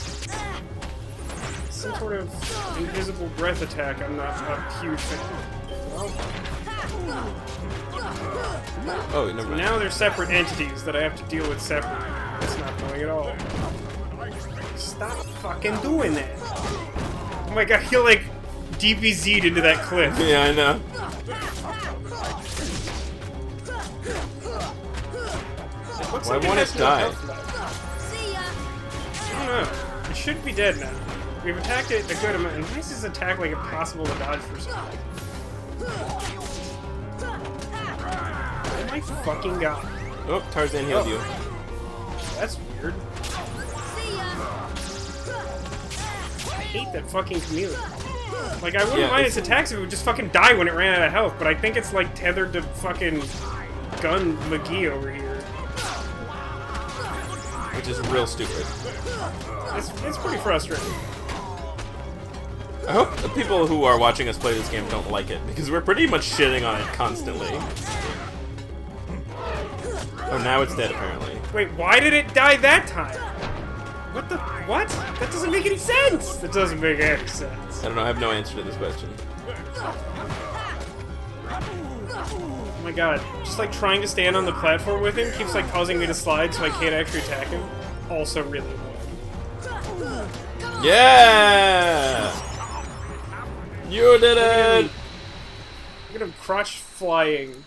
Some sort of invisible breath attack I'm not a huge fan of. Oh, never mind. Now they're separate entities that I have to deal with separately. That's not going at all. Stop fucking doing that. Oh my god, you're like DBZ'd into that cliff. Yeah, I know. It looks Why like it won't has it no die? health left. See ya. I don't know. It should be dead now. We've attacked it a good amount, and why is this attack like impossible to dodge for some reason? Oh my fucking god. Oh, Tarzan healed you. That's weird. See ya. I hate that fucking chameleon. Like, I wouldn't Yeah, mind it's- its attacks if it would just fucking die when it ran out of health, but I think it's like tethered to fucking Gun McGee over here. Which is real stupid. It's pretty frustrating. I hope the people who are watching us play this game don't like it, because we're pretty much shitting on it constantly. Oh, now it's dead, apparently. Wait, why did it die that time? What the... What? That doesn't make any sense! That doesn't make any sense. I don't know, I have no answer to this question. Oh my god. Just like trying to stand on the platform with him keeps like causing me to slide so I can't actually attack him. Also really annoying. Yeah! You You did it! Look at him crotch flying.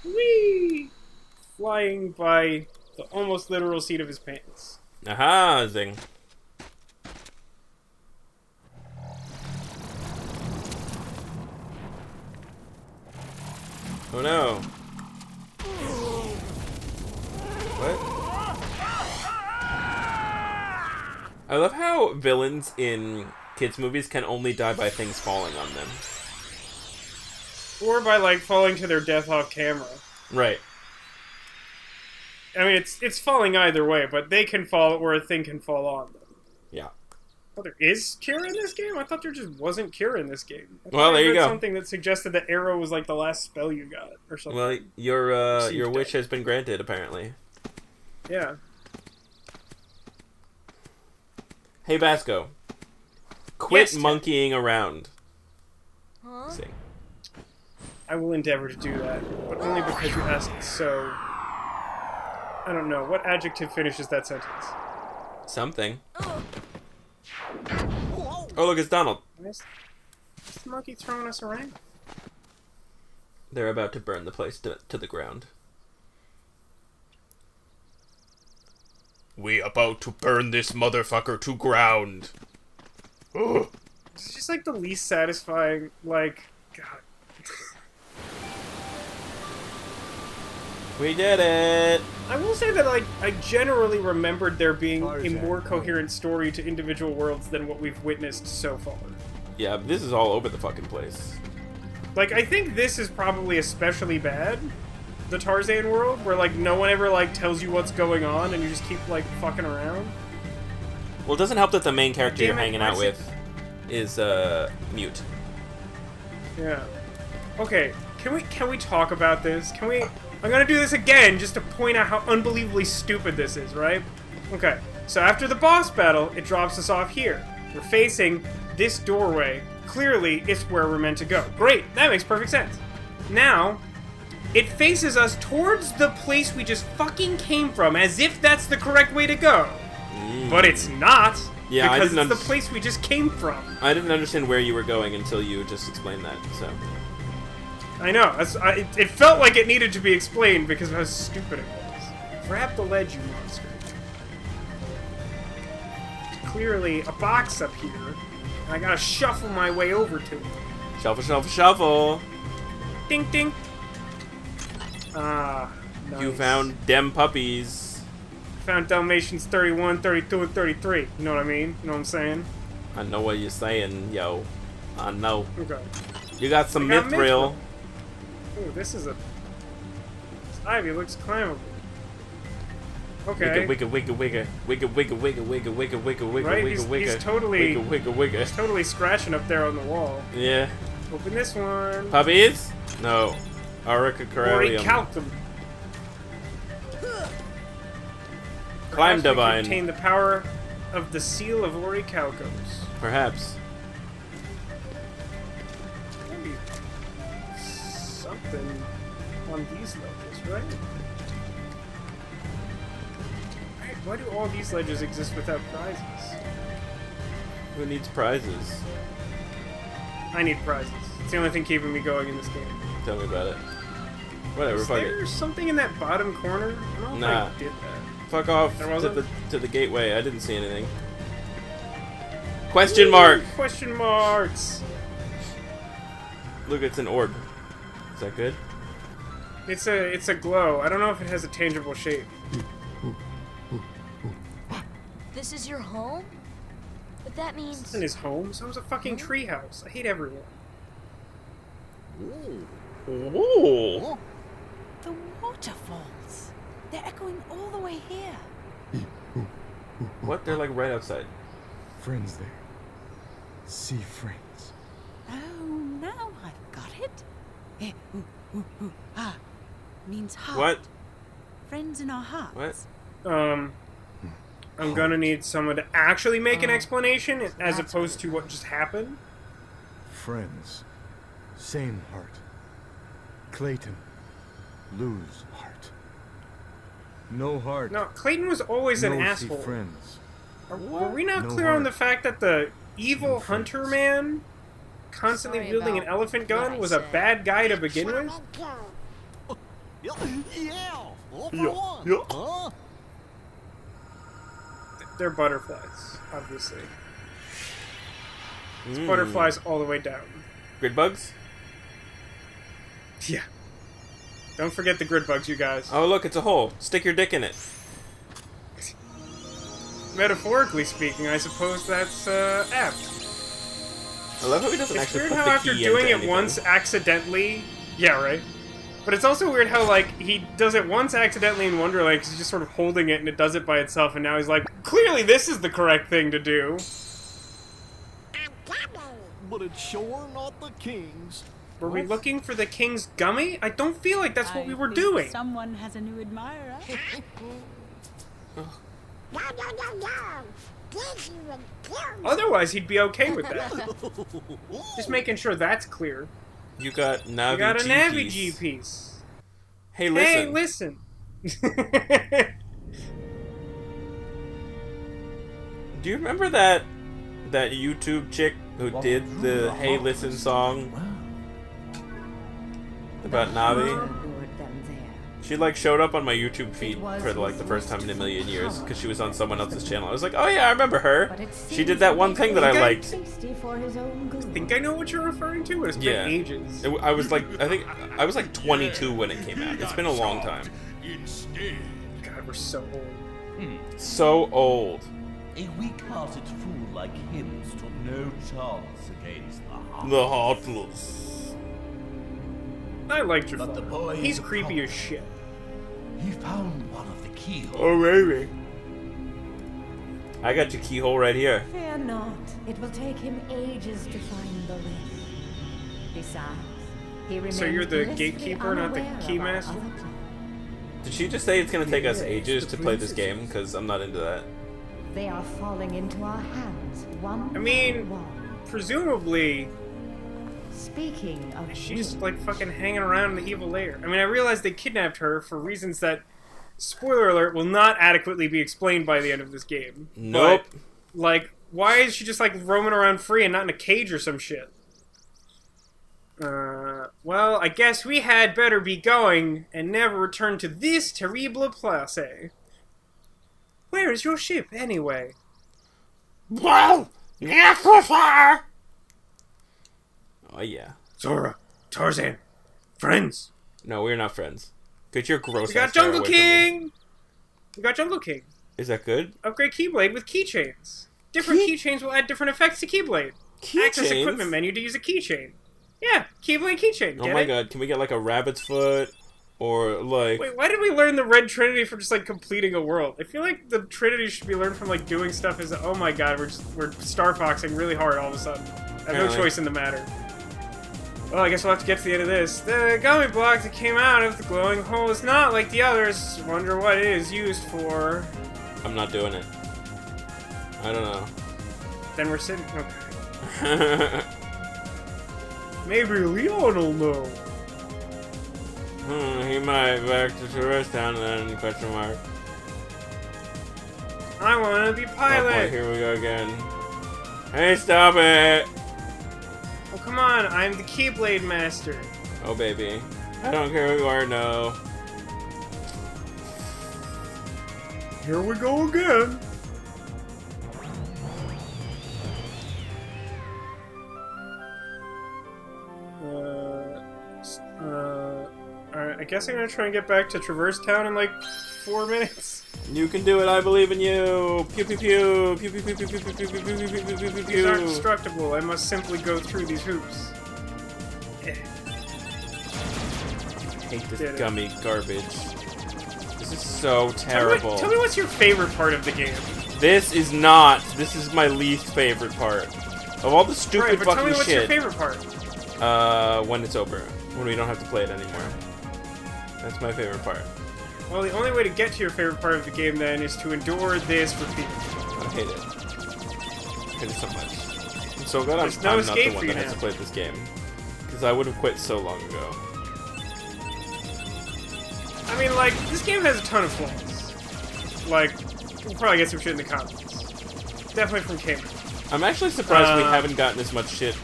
Whee! Flying by the almost literal seat of his pants. Aha, zing. Oh no. What? I love how villains in kids' movies can only die by things falling on them. Or by, like, falling to their death off camera. Right. I mean, it's falling either way, but they can fall or a thing can fall on them. Yeah. Oh, there is cure in this game? I thought there just wasn't cure in this game. Well, there you go. Something that suggested that arrow was like the last spell you got, or something. Well, your wish has been granted, apparently. Yeah. Hey, Vasco. Quit Yes, Ted. monkeying around. Huh? See. I will endeavor to do that, but only because you asked so. I don't know. What adjective finishes that sentence? Something. Ugh. Oh, look, it's Donald. Is the monkey throwing us around? They're about to burn the place to the ground. We about to burn this motherfucker to ground. Ugh. It's just like the least satisfying, like, God. We did it! I will say that, like, I generally remembered there being a Tarzan. more coherent story to individual worlds than what we've witnessed so far. Yeah, this is all over the fucking place. Like, I think this is probably especially bad, the Tarzan world, where, like, no one ever, like, tells you what's going on and you just keep, like, fucking around. Well, it doesn't help that the main character you're Damn it, hanging out why is with is, mute. Yeah. Okay, can we talk about this? I'm gonna do this again just to point out how unbelievably stupid this is, right? Okay, so after the boss battle, it drops us off here. We're facing this doorway. Clearly, it's where we're meant to go. Great, that makes perfect sense. Now, it faces us towards the place we just fucking came from, as if that's the correct way to go. But it's not, Yeah, I because didn't it's the place we just came from. I didn't understand where you were going until you just explained that, so... I know. It felt like it needed to be explained because of how stupid it was. Grab the ledge, you monster. There's clearly a box up here, and I gotta shuffle my way over to it. Shuffle, shuffle, shuffle! Ding, ding. Ah, nice. You found dem puppies. Found Dalmatians 31, 32, and 33. You know what I mean? You know what I'm saying? I know what you're saying, yo. I know. Okay. You got some I got mithril. Ooh, this ivy looks climbable. Okay. Wigga, wigga, wigga, wigga, wigga, wigga, wigga, wigga, wigga, wigga, Right, wigga, wigga, he's totally- wigga, wigga, wigga. It's totally scratching up there on the wall. Yeah. Open this one. Puppies? No. Auricocarium. Orichalcum. Climb Perhaps we divine. contain the power of the seal of Orichalcos. Perhaps. Maybe something on these ledges, right? Right, why do all these ledges exist without prizes? Who needs prizes? I need prizes. It's the only thing keeping me going in this game. Tell me about it. Whatever, Is fuck there it. something in that bottom corner? I don't know Nah. if I did that. Fuck off There to wasn't? the gateway. I didn't see anything. Question mark! Ooh, question marks! Look, it's an orb. Is that good? It's a glow. I don't know if it has a tangible shape. This is your home? But that means... This isn't his home. So it was a fucking treehouse. I hate everyone. Ooh. The waterfalls. They're echoing all the way here. What? They're like right outside. Friends there. See friends. Oh, now I've got it. Eh, ah, means heart. What? Friends in our hearts. What? I'm gonna need someone to actually make an explanation as opposed to what just happened. Friends. Same heart. Clayton. Lose heart. No heart. No, Clayton was always an no see asshole. friends. Were we not No clear on heart. the fact that the evil No hunter friends. man constantly Sorry wielding an about elephant what gun I was a said. bad guy to begin with? Yeah, all for Yeah, one. yeah. Huh? They're butterflies, obviously. It's Mm. butterflies all the way down. Grid bugs? Yeah. Don't forget the grid bugs, you guys. Oh, look, it's a hole. Stick your dick in it. Metaphorically speaking, I suppose that's apt. I love how he doesn't It's actually weird put how the after key doing into it anything. once accidentally... Yeah, right? But it's also weird how, like, he does it once accidentally in Wonderland because he's just sort of holding it and it does it by itself, and now he's like, clearly this is the correct thing to do. But it's sure not the king's. Were we looking for the king's gummy? I don't feel like that's what we were think doing. Someone has a new admirer. Otherwise, he'd be okay with that. Just making sure that's clear. You got Navi We got a G Navi piece. G piece. Hey, listen. Hey, listen. Do you remember that YouTube chick who did the Hey Listen song about Navi? She like showed up on my YouTube feed for like the first time in a million years because she was on someone else's channel. I was like, oh yeah, I remember her. She did that one thing that I liked. I think I know what you're referring to. It's been Yeah. ages. I was like, I think I was like 22 when it came out. It's been a long time. God, we're so old. So old. A weak-hearted fool like him stood no chance against the heart. The Heartless. I liked your But the father. boy He's is a creepy as problem. shit. He found one of the keyholes. Oh baby. I got your keyhole right here. Fear not. It will take him ages to find the way. Besides, he remains So you're the blissfully gatekeeper, not the unaware of key our master? other plans. Did she just say it's gonna take us ages to play this game? Because I'm not into that. They are falling into our hands, one I mean- by one. Presumably, Speaking of she's which, like fucking hanging around in the evil lair. I mean, I realize they kidnapped her for reasons that, spoiler alert, will not adequately be explained by the end of this game. Nope. But, like, why is she just like roaming around free and not in a cage or some shit? Well, I guess we had better be going and never return to this terrible place. Where is your ship, anyway? Wow! Oh yeah. Sora, Tarzan, friends. No, we're not friends. Get your gross We got ass hair Jungle away from me. King! We got Jungle King. Is that good? Upgrade Keyblade with keychains. Different keychains will add different effects to Keyblade. Access Keychains? equipment menu to use a keychain. Yeah, Keyblade keychain. Oh Get my it? god, can we get like a rabbit's foot? Or like... Wait, why did we learn the Red Trinity from just like completing a world? I feel like the Trinity should be learned from like doing stuff as oh my god, we're Star Foxing really hard all of a sudden. I have no Apparently. choice in the matter. Well, I guess we'll have to get to the end of this. The gummy block that came out of the glowing hole is not like the others. Wonder what it is used for. I'm not doing it. I don't know. Then we're sitting. Okay. Maybe Leon will know. He might back to tourist town then, question mark. I want to be Oh boy, pilot. here we go again. Hey, stop it! Oh, come on. I'm the Keyblade Master. Oh baby. I don't care who you are, no. Here we go again. Alright, I guess I'm gonna try and get back to Traverse Town in like 4 minutes. You can do it, I believe in you! Pew pew pew! Pew pew pew pew pew pew pew pew pew pew pew pew pew These aren't pew! destructible, I must simply go through these hoops. I hate Did this it. gummy garbage. This is so terrible. Tell me what's your favorite part of the game. This is not. This is my least favorite part. Of all the stupid Right, but tell fucking me what's your shit. favorite part. When it's over. When we don't have to play it anymore. That's my favorite part. Well, the only way to get to your favorite part of the game then is to endure this repeatedly. I hate it. I hate it so much. I'm so glad There's I'm no not the escape one for you that has now. to play this game. Because I would have quit so long ago. I mean, like, this game has a ton of flaws. Like, we'll probably get some shit in the comments. Definitely from Cambridge. I'm actually surprised we Uh, haven't gotten as much shit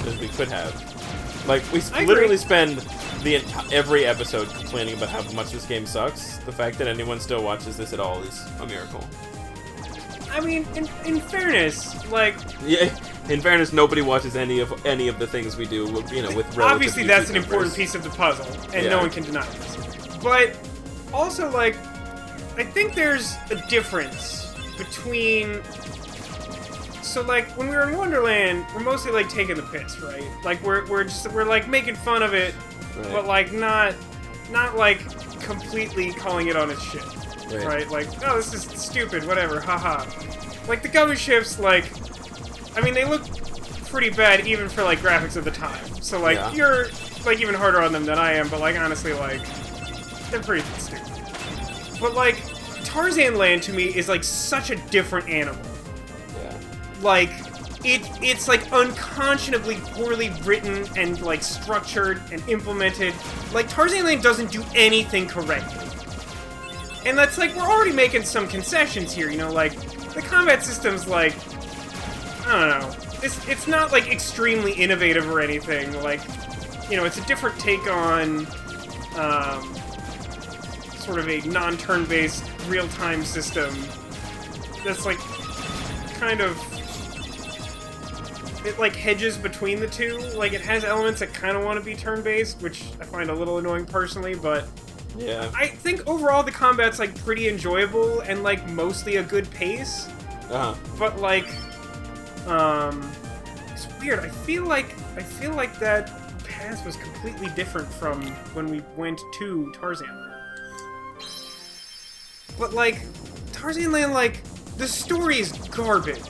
as we could have. Like, we I literally agree. spend every episode complaining about how much this game sucks. The fact that anyone still watches this at all is a miracle. I mean, in fairness, like, Yeah, in fairness, nobody watches any of the things we do, you know, with relative obviously that's YouTube an important numbers. piece of the puzzle, and Yeah. no one can deny this. But also, like, I think there's a difference between. So, like, when we were in Wonderland, we're mostly like taking the piss, right? Like, we're like making fun of it, Right. but like not like completely calling it on its shit. Right? Like, oh, this is stupid, whatever, haha. Like, the gummy ships, like, I mean, they look pretty bad even for, like, graphics of the time. So, like, Yeah. you're, like, even harder on them than I am, but, like, honestly, like, they're pretty stupid. But, like, Tarzanland, to me, is, like, such a different animal. Yeah. Like, it's, like, unconscionably poorly written and, like, structured and implemented. Like, Tarzanland doesn't do anything correctly. And that's like, we're already making some concessions here, you know, like, the combat system's like, I don't know, it's not like extremely innovative or anything, like, you know, it's a different take on, sort of a non-turn-based real-time system that's like, kind of, it like hedges between the two, like, it has elements that kind of want to be turn-based, which I find a little annoying personally, but Yeah. I think overall the combat's like pretty enjoyable and like mostly a good pace, Uh-huh. but like, it's weird. I feel like that path was completely different from when we went to Tarzanland. But like, Tarzanland, like, the story is garbage.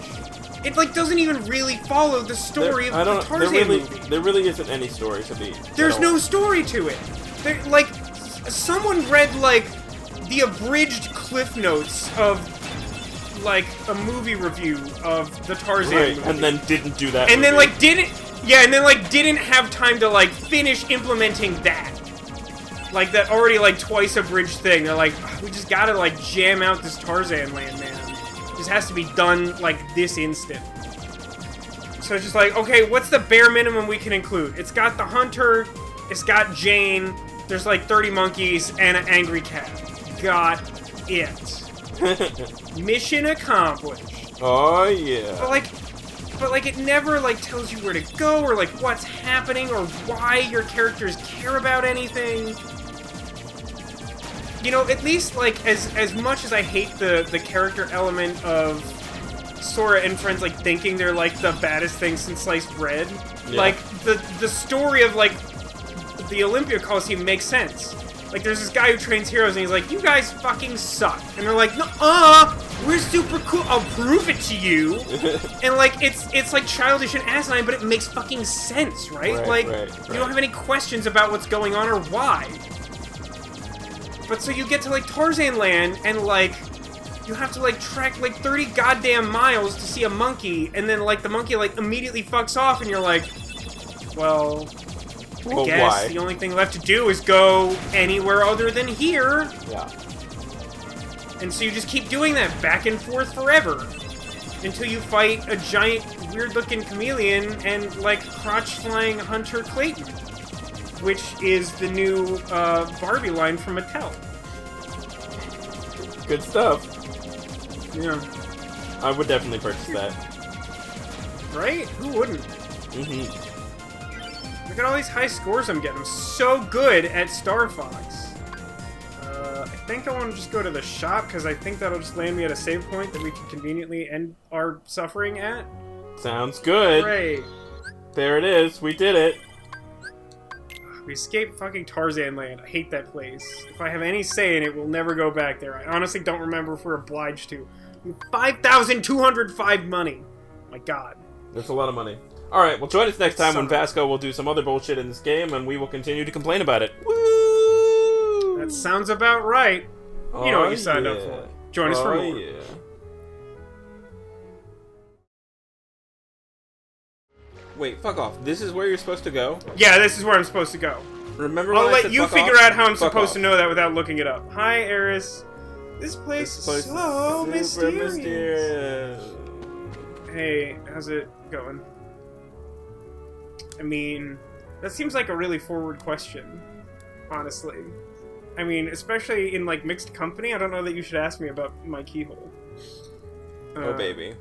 It like doesn't even really follow the story of the Tarzan movie. There really isn't any story to be. There's no story to it. There, like, someone read, like, the abridged cliff notes of, like, a movie review of the Tarzan movie. And then didn't do that. And then, movie. like, didn't have time to, like, finish implementing that. Like, that already, like, twice abridged thing. They're like, we just gotta, like, jam out this Tarzan land, man. This has to be done, like, this instant. So it's just like, okay, what's the bare minimum we can include? It's got the hunter, it's got Jane, there's like 30 monkeys and an angry cat. Got it. Mission accomplished. Oh yeah. But like it never like tells you where to go or like what's happening or why your characters care about anything. You know, at least like as much as I hate the character element of Sora and friends like thinking they're like the baddest thing since sliced bread, Yeah. like the story of like the Olympia Coliseum makes sense. Like, there's this guy who trains heroes, and he's like, you guys fucking suck. And they're like, we're super cool, I'll prove it to you. And, like, it's like childish and asinine, but it makes fucking sense, right? Right, You right. don't have any questions about what's going on or why. But so you get to, like, Tarzanland, and, like, you have to, like, trek, like, 30 goddamn miles to see a monkey, and then, like, the monkey, like, immediately fucks off, and you're like, well, I guess why? the only thing left to do is go anywhere other than here. Yeah. And so you just keep doing that back and forth forever. Until you fight a giant, weird-looking chameleon and, like, crotch-flying Hunter Clayton. Which is the new Barbie line from Mattel. Good stuff. Yeah. I would definitely purchase that. Right? Who wouldn't? Mm-hmm. Look at all these high scores I'm getting. I'm so good at Star Fox. I think I want to just go to the shop, because I think that'll just land me at a save point that we can conveniently end our suffering at. Sounds good. Great. There it is. We did it. We escaped fucking Tarzanland. I hate that place. If I have any say in it, we'll never go back there. I honestly don't remember if we're obliged to. 5,205 money. My god. That's a lot of money. Alright, well join us next time when Sorry. Vasco will do some other bullshit in this game, and we will continue to complain about it. Woo! That sounds about right. You know what you signed up for. Join us for more. Yeah. Wait, fuck off. This is where you're supposed to go? Yeah, this is where I'm supposed to go. Remember when I'll I let said you fuck figure off? out how I'm Fuck supposed off. to know that without looking it up. Hi, Eris. This place This place is so is super mysterious. mysterious. Hey, how's it going? I mean, that seems like a really forward question, honestly. I mean, especially in, like, mixed company, I don't know that you should ask me about my keyhole. Oh, baby.